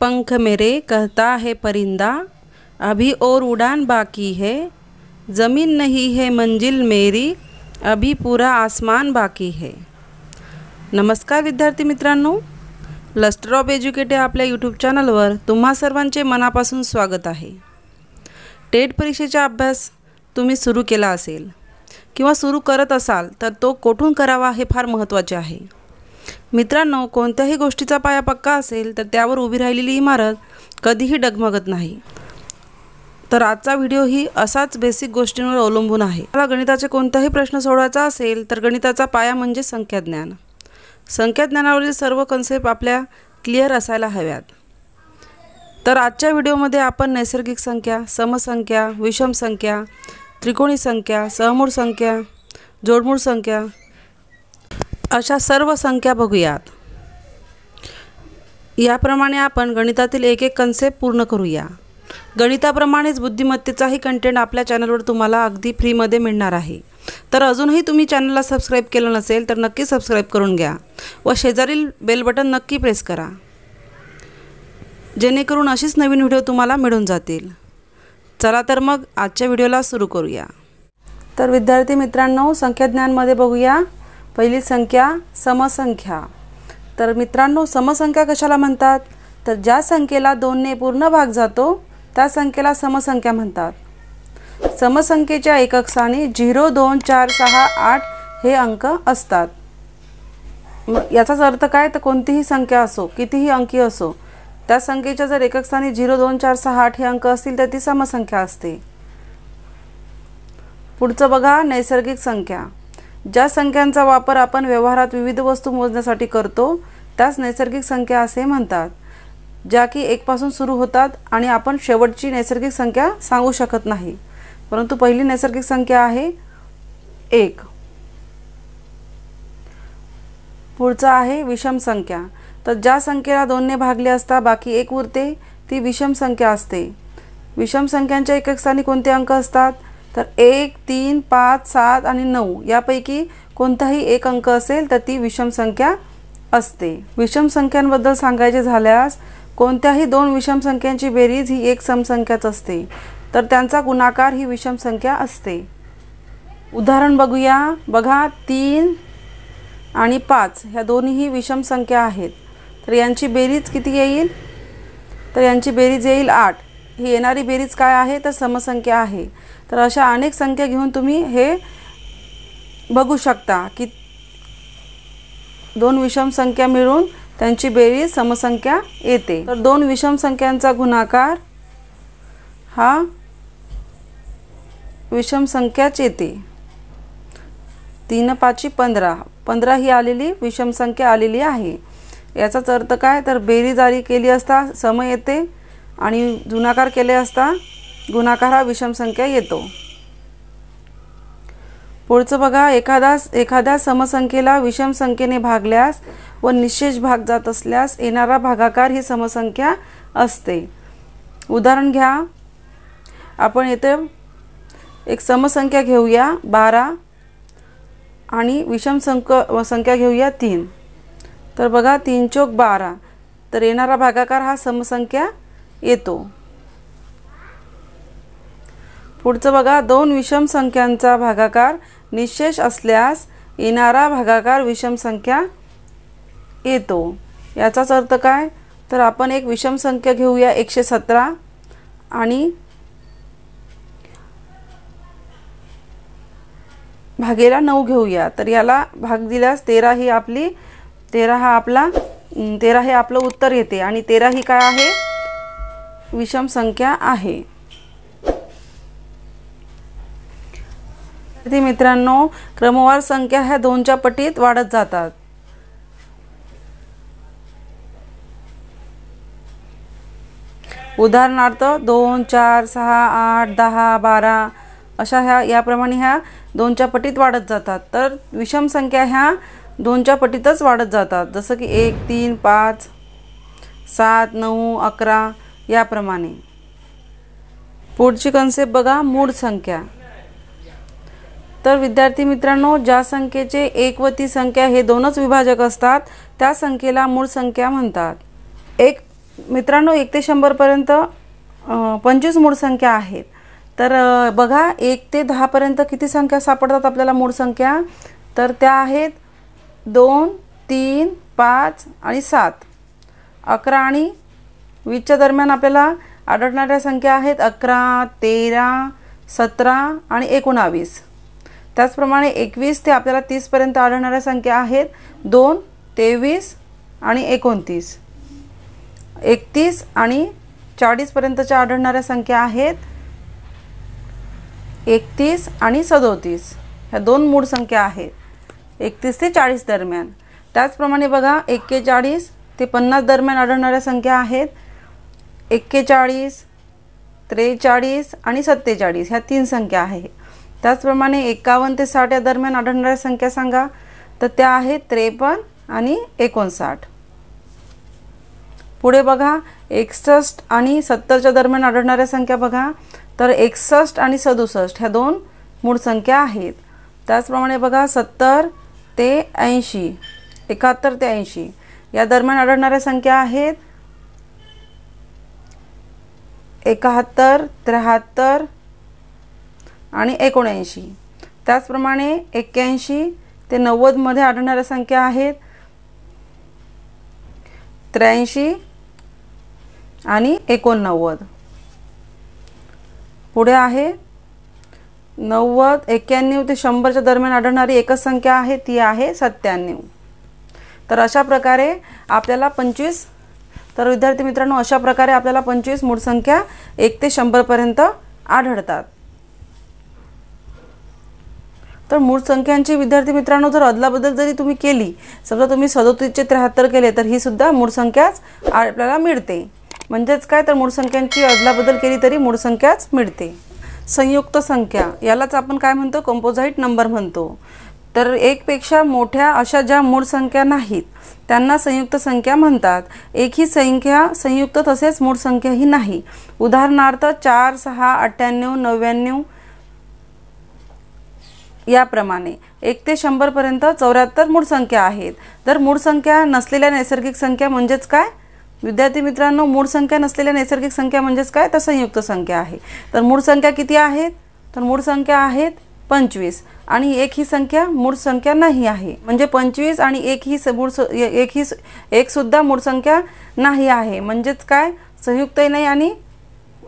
पंख मेरे कहता है परिंदा, अभी और उड़ान बाकी है। ज़मीन नहीं है मंजिल मेरी, अभी पूरा आसमान बाकी है। नमस्कार विद्यार्थी मित्रांनो, लस्टर ऑफ एज्युकेट या आपल्या यूट्यूब चॅनलवर तुम्हा सर्वांचे मनापासून स्वागत आहे। टेट परीक्षेचा अभ्यास तुम्ही सुरू केला असेल किंवा सुरू करत असाल तर तो कोठून करावा हे फार महत्त्वाचे आहे। मित्रांनो, कोणत्याही गोष्टीचा पाया पक्का असेल तर त्यावर उभी राहिलेली इमारत कधीही डगमगत नाही। तर आजचा व्हिडिओ ही असाच बेसिक गोष्टींवर अवलंबून आहे। मला गणिताचे कोणताही प्रश्न सोडवायचा असेल तर गणिताचा पाया म्हणजे संख्याज्ञान। संख्याज्ञानावरील सर्व कन्सेप्ट आपल्या क्लिअर असायला हव्यात। तर आजच्या व्हिडिओमध्ये आपण नैसर्गिक संख्या, समसंख्या, विषम संख्या, त्रिकोणी संख्या, सहमूळ संख्या, जोडमूळ संख्या अशा सर्व संख्या बघूयात। याप्रमाणे आपण गणितातील एक एक कन्सेप्ट पूर्ण करूया। गणिताप्रमाणेच बुद्धिमत्तेचाही कंटेंट आपल्या चॅनलवर तुम्हाला अगदी फ्रीमध्ये मिळणार आहे। तर अजूनही तुम्ही चॅनलला सबस्क्राइब केलं नसेल तर नक्की सबस्क्राइब करून घ्या व शेजारील बेल बटन नक्की प्रेस करा, जेणेकरून अशीच नवीन व्हिडिओ तुम्हाला मिळून जातील। चला तर मग आजच्या व्हिडिओला सुरू करूया। तर विद्यार्थी मित्रांनो, संख्याज्ञानमध्ये बघूया पहिली संख्या समसंख्या। तर मित्रांनो, समसंख्या कशाला म्हणतात तर ज्या संख्येला 2 ने पूर्ण भाग जातो त्या संख्येला समसंख्या म्हणतात। समसंख्येच्या एकक स्थानी 0, 2, 4, 6, 8 हे अंक असतात। याचाच अर्थ काय तर कोणतीही संख्या असो, कितीही अंकी असो, त्या संख्येच्या जर एकक स्थानी 0, 2, 4, 6, 8 हे अंक असतील तर ती समसंख्या असते। पुढचं बघा नैसर्गिक संख्या। ज्या संख्यांचा वापर आपण व्यवहारात विविध वस्तू मोजण्यासाठी करतो त्यास नैसर्गिक संख्या असे म्हणतात, ज्या की 1 पासून सुरू होतात आणि आपण शेवटची नैसर्गिक संख्या सांगू शकत नाही, परंतु पहिली नैसर्गिक संख्या आहे 1। पुढचा आहे विषम संख्या। तर ज्या संख्येला 2 ने भागले असता बाकी 1 उरते ती विषम संख्या असते। विषम संख्यांच्या एकक स्थानी कोणते अंक असतात तर 1, 3, 5, 7 आणि 9 यापैकी कोणताही एक अंक असेल तर ती विषम संख्या असते। विषम संख्यांबद्दल सांगायचे झाल्यास कोणत्याही 2 विषम संख्यांची बेरीज ही एक समसंख्याच असते, तर त्यांचा गुणाकार ही विषम संख्या असते। उदाहरण बघूया। बघा 3 आणि 5 ह्या दोन्हीही विषम संख्या आहेत, तर यांची बेरीज किती येईल तर यांची बेरीज येईल 8। ही येणारी बेरीज काय आहे तर समसंख्या आहे। तर अशा अनेक संख्या घेऊन तुम्ही हे बघू शकता की 2 विषम संख्या मिळून त्यांची बेरीज समसंख्या येते। तर 2 विषम संख्यांचा गुणाकार हा विषम संख्याच येते। 3 5 15, 15 ही आलेली विषम संख्या आलेली आहे। याचाच अर्थ काय तर बेरीज आली केली असता सम येते आणि गुणाकार केले असता गुणाकार हा विषम संख्या येतो। पुढचं बघा, एखाद्या समसंख्येला विषम संख्येने भागल्यास व निशेष भाग जात असल्यास येणारा भागाकार ही समसंख्या असते। उदाहरण घ्या। आपण येथे एक समसंख्या घेऊया 12 आणि विषम संख्या घेऊया 3। तर बघा 3 चौक 12, तर येणारा भागाकार हा समसंख्या येतो। पुढचं बघा, 2 विषम संख्यांचा भागाकार निशेष असल्यास येणारा भागाकार विषम संख्या येतो। याचाच अर्थ काय तर आपण एक विषम संख्या घेऊया 117 आणि भागेला 9 घेऊया, तर याला भाग दिल्यास 13 ही आपली 13 हे आपलं उत्तर येते आणि 13 ही काय आहे विषम संख्या आहे। मित्रांनो, क्रमवार संख्या ह्या 2च्या पटीत वाढत जातात। उदाहरणार्थ 2, 4, 6, 8, 10, 12 अशा याप्रमाणे ह्या 2च्या पटीत वाढत जातात। तर विषम संख्या ह्या 2च्या पटीतच वाढत जातात, जसं की 1, 3, 5, 7, 9, 11 याप्रमाणे। पुढची कन्सेप्ट बघा, मूळ संख्या। तर विद्यार्थी मित्रांनो, ज्या संख्येचे 1 व ती संख्या हे दोनच विभाजक असतात त्या संख्येला मूळ संख्या म्हणतात। एक मित्रांनो 1 ते 100 पर्यंत 25 मूळ संख्या आहेत। तर बघा 1 ते 10 पर्यंत किती संख्या सापडतात आपल्याला मूळ संख्या? तर त्या आहेत 2, 3, 5 आणि 7। 11 आणि 20च्या दरम्यान आपल्याला आढळणाऱ्या संख्या आहेत 11, 13, 17 आणि 19। त्याचप्रमाणे 21 ते आपल्याला 30 पर्यंत आढळणाऱ्या संख्या आहेत 2, 23 आणि 29। 31 आणि 40 पर्यंतच्या आढळणाऱ्या संख्या आहेत 31 आणि 37। ह्या दोन मूळ संख्या आहेत 31 ते 40 दरम्यान। त्याचप्रमाणे बघा 41 ते 50 दरम्यान आढळणाऱ्या संख्या आहेत 41, 43 आणि 47। ह्या 3 संख्या आहेत। त्याचप्रमाणे 51 ते 60 या दरम्यान आढळणाऱ्या संख्या सांगा, तर त्या आहेत 53 आणि 59। पुढे बघा 61 आणि 70च्या दरम्यान आढळणाऱ्या संख्या बघा, तर 61 आणि 67 ह्या दोन मूळ संख्या आहेत। त्याचप्रमाणे बघा 70 ते 80, 71 ते 80 या दरम्यान आढळणाऱ्या संख्या आहेत 71, 73 आणि 79। त्याचप्रमाणे 81 ते 90 मध्ये आढळणाऱ्या संख्या आहेत 83 आणि 89। पुढे आहे 90, 91 ते 100च्या दरम्यान आढळणारी एकच संख्या आहे, ती आहे 97। तर अशा प्रकारे आपल्याला 25, तर विद्यार्थी मित्रांनो अशा प्रकारे आपल्याला 25 मूळ संख्या 1 ते 100 पर्यंत आढळतात। तर मूळ संख्यांची विद्यार्थी मित्रांनो जर अदलाबदल जरी तुम्ही केली, समजा तुम्ही 37 चे 73 केले, तर ही सुद्धा मूळ संख्याच आपल्याला मिळते। म्हणजेच काय, तर मूळ संख्यांची अदलाबदल केली तरी मूळ संख्याच मिळते। संयुक्त संख्या यालाच आपण काय म्हणतो, कंपोझाइट नंबर म्हणतो। तर एक पेक्षा मोठ्या अशा ज्या मूळ संख्या नाहीत त्यांना संयुक्त संख्या म्हणतात। एक ही संख्या संयुक्त तसेच मूळ संख्या ही नाही। उदाहरणार्थ 4, 6, 98, 99 याप्रमाणे 1 ते 100 पर्यंत 74 मूळ संख्या आहेत। तर मूळ संख्या नसलेल्या नैसर्गिक संख्या म्हणजेच काय विद्यार्थी मित्रांनो, मूळ संख्या नसलेल्या नैसर्गिक संख्या म्हणजेच काय, तर संयुक्त संख्या आहे। तर मूळ संख्या किती आहेत, तर मूळ संख्या आहेत 25 आणि एक ही संख्या मूळ संख्या नाही आहे। म्हणजे 25 आणि एक सुद्धा मूळ संख्या नाही आहे। म्हणजेच काय, संयुक्तही नाही आणि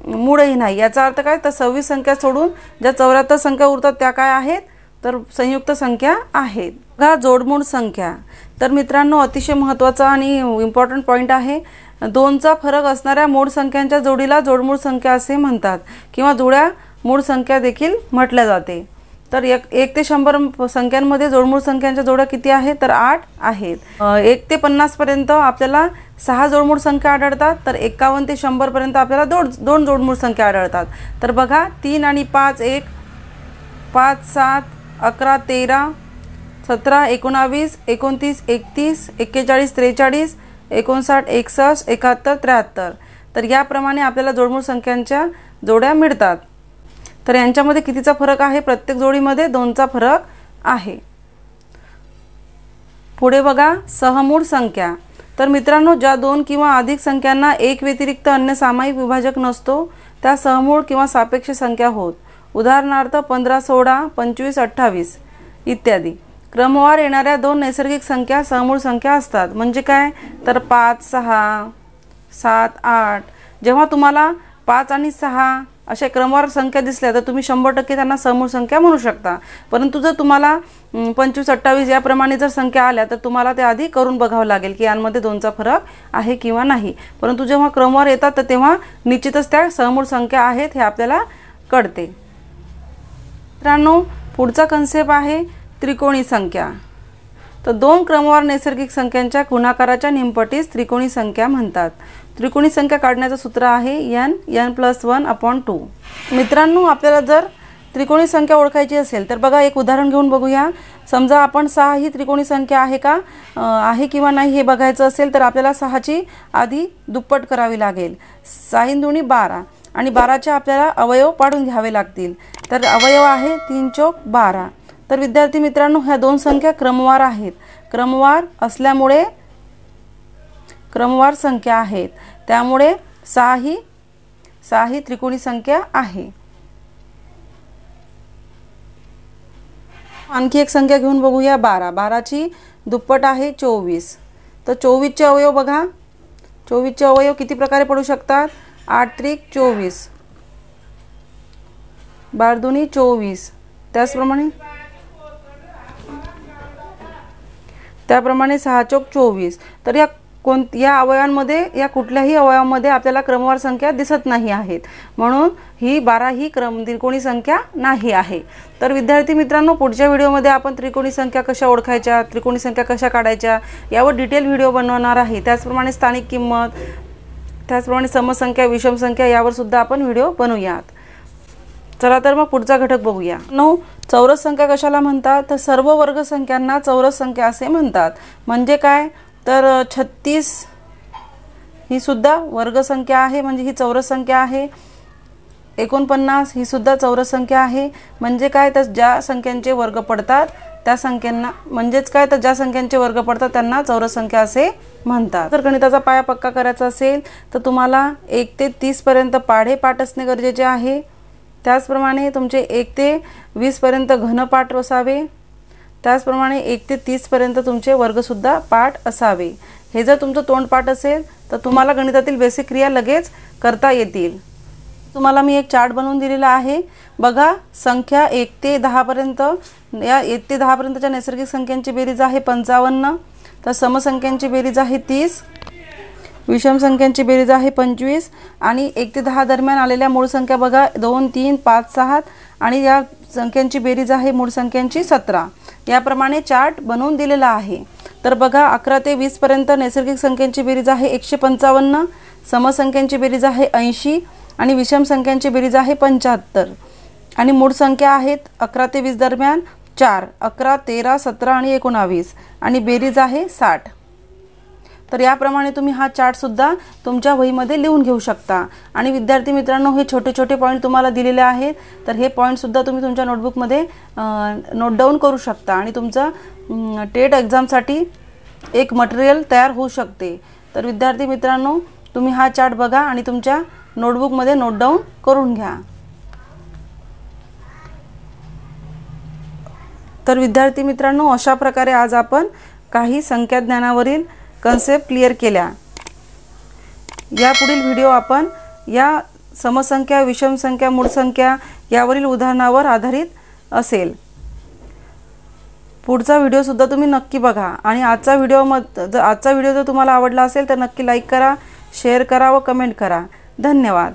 मूळही नाही। याचा अर्थ काय, तर 26 संख्या सोडून ज्या 74 संख्या उरतात त्या काय आहेत, तर संयुक्त संख्या आहेत। बघा जोडमूळ संख्या, तर मित्रांनो अतिशय महत्त्वाचा आणि इम्पॉर्टंट पॉईंट आहे। 2चा फरक असणाऱ्या मूळ संख्यांच्या जोडीला जोडमूळ संख्या असे म्हणतात किंवा जुळ्या मूळ संख्या देखील म्हटल्या जाते। तर 1 ते 100 संख्यांमध्ये जोडमूळ संख्यांच्या जोड्या किती आहेत, तर 8 आहेत। 1 ते 50 पर्यंत आपल्याला 6 जोडमूळ संख्या आढळतात। तर 51 ते 100 पर्यंत आपल्याला 2 जोडमूळ संख्या आढळतात। तर बघा 3 आणि 5 1, 5, 7, 11, 13, 17, 19, 29, 31, 41, 43, 59, 61, 71, 73। तर याप्रमाणे आपल्याला जोडमूळ संख्यांच्या जोड्या मिळतात। तर यांच्यामध्ये कितीचा फरक आहे, प्रत्येक जोडीमध्ये 2चा फरक आहे। पुढे बघा सहमूळ संख्या, तर मित्रांनो ज्या 2 किंवा अधिक संख्यांना एक व्यतिरिक्त अन्य सामायिक विभाजक नसतो त्या सहमूळ किंवा सापेक्ष संख्या होत। उदाहरणार्थ 15, 16, 25, 28 इत्यादी। क्रमवार येणाऱ्या 2 नैसर्गिक संख्या सहमूळ संख्या असतात। म्हणजे काय, तर 5, 6, 7, 8। जेव्हा तुम्हाला 5 आणि 6 अशा क्रमवार संख्या दिसल्या तर तुम्ही 100% त्यांना समूळ संख्या म्हणू शकता। परंतु जर तुम्हाला 25, 28 याप्रमाणे जर संख्या आल्या तर तुम्हाला ते आधी करून बघावं लागेल की यांमध्ये 2चा फरक आहे किंवा नाही। परंतु जेव्हा क्रमवार येतात तर तेव्हा निश्चितच त्या समूळ संख्या आहेत हे आपल्याला कळते। मित्रांनो पुढचा कन्सेप्ट आहे त्रिकोणी संख्या। तर 2 क्रमवार नैसर्गिक संख्यांच्या गुणाकाराच्या निमपटीस त्रिकोणी संख्या म्हणतात। त्रिकोणी संख्या काढण्याचं सूत्र आहे n+1/2। मित्रांनो आपल्याला जर त्रिकोणी संख्या ओळखायची असेल तर बघा एक उदाहरण घेऊन बघूया। समजा आपण 6 ही त्रिकोणी संख्या आहे का आहे किंवा नाही हे बघायचं असेल तर आपल्याला 6ची आधी दुप्पट करावी लागेल। 6 दुनी 12 आणि 12चे आपल्याला अवयव पाडून घ्यावे लागतील। तर अवयव आहे 3 चौक 12। तर विद्यार्थी मित्रांनो ह्या 2 संख्या क्रमवार आहेत। क्रमवार असल्यामुळे क्रमवार संख्या आहेत। त्यामुळे 6 ही त्रिकोणी संख्या आहे। आणखी एक संख्या घेऊन बघूया 12। 12ची दुप्पट आहे 24। तर 24चे अवयव बघा, 24चे अवयव किती प्रकारे पडू शकतात? 8 त्रिक 24, 12 दुनी 24, त्याप्रमाणे 6 चौक 24। तर या अवयवांमध्ये, या कुठल्याही अवयवामध्ये आपल्याला क्रमवार संख्या दिसत नाही आहेत, म्हणून ही 12 ही त्रिकोणी संख्या नाही आहे। तर विद्यार्थी मित्रांनो, पुढच्या व्हिडिओमध्ये आपण त्रिकोणी संख्या कशा ओळखायच्या, त्रिकोणी संख्या कशा काढायच्या यावर डिटेल व्हिडिओ बनवणार आहे। त्याचप्रमाणे स्थानिक किंमत, त्याचप्रमाणे समसंख्या, विषम संख्या यावर सुद्धा आपण व्हिडिओ बनवूयात। चला तर मग पुढचा घटक बघूया। चौरस संख्या कशाला म्हणतात? तर सर्व वर्ग संख्यांना चौरस संख्या असे म्हणतात। म्हणजे काय? तर 36 ही सुद्धा वर्ग संख्या आहे, म्हणजे ही चौरस संख्या आहे। 49 ही सुद्धा चौरस संख्या आहे। म्हणजे काय? तर ज्या संख्यांचे वर्ग पडतात त्या संख्यांना, म्हणजेच काय, तर ज्या संख्यांचे वर्ग पडतात त्यांना चौरस संख्या असे म्हणतात। जर गणिताचा पाया पक्का करायचा असेल तर तुम्हाला 1 ते 30 पर्यंत पाढे पाठ असणे गरजेचे आहे। त्याचप्रमाणे तुमचे 1 ते 20 पर्यंत घनपाठ असावे। त्याचप्रमाणे 1 ते 30 पर्यंत तुमचे वर्गसुद्धा पाठ असावे। हे जर तुमचं तोंडपाठ असेल तर तुम्हाला गणितातील बेसिक क्रिया लगेच करता येतील। तुम्हाला मी एक चार्ट बनवून दिलेला आहे बघा। संख्या 1 ते 10 पर्यंत, या 1 ते 10 पर्यंतच्या नैसर्गिक संख्यांची बेरीज आहे 55, तर समसंख्यांची बेरीज आहे 30, विषम संख्यांची बेरीज आहे 25, आणि 1 ते 10 दरम्यान आलेल्या मूळ संख्या बघा 2, 3, 5, 6, आणि या संख्यांची बेरीज आहे मूळ संख्यांची 17। याप्रमाणे चार्ट बनवून दिलेला आहे। तर बघा 11 ते 20 पर्यंत नैसर्गिक संख्यांची बेरीज आहे 155, समसंख्यांची बेरीज आहे 80, आणि विषम संख्यांची बेरीज आहे 75, आणि मूळ संख्या आहेत 11 ते 20 दरम्यान 4, 11, 13, 17 आणि 19, आणि बेरीज आहे 60। तर याप्रमाणे तुम्ही हा चार्ट सुद्धा तुमच्या वहीमध्ये लिहून घेऊ शकता। आणि विद्यार्थी मित्रांनो, हे छोटे छोटे पॉईंट तुम्हाला दिलेले आहेत, तर हे पॉईंट सुद्धा तुम्ही तुमच्या नोटबुकमध्ये नोट डाऊन करू शकता, आणि तुमचं टेट एक्झामसाठी एक मटेरियल तयार होऊ शकते। तर विद्यार्थी मित्रांनो, तुम्ही हा चार्ट बघा आणि तुमच्या नोटबुकमध्ये नोट डाऊन करून घ्या। तर विद्यार्थी मित्रांनो, अशा प्रकारे आज आपण काही संख्याज्ञानावरील कन्सेप्ट क्लिअर केल्या। यापुढील व्हिडिओ आपण या समसंख्या, विषम संख्या, मूळ संख्या यावरील उदाहरणावर आधारित असेल। पुढचा व्हिडिओ सुद्धा तुम्ही नक्की बघा, आणि आजचा व्हिडिओ जर तुम्हाला आवडला असेल तर नक्की लाईक करा, शेअर करा व कमेंट करा। धन्यवाद।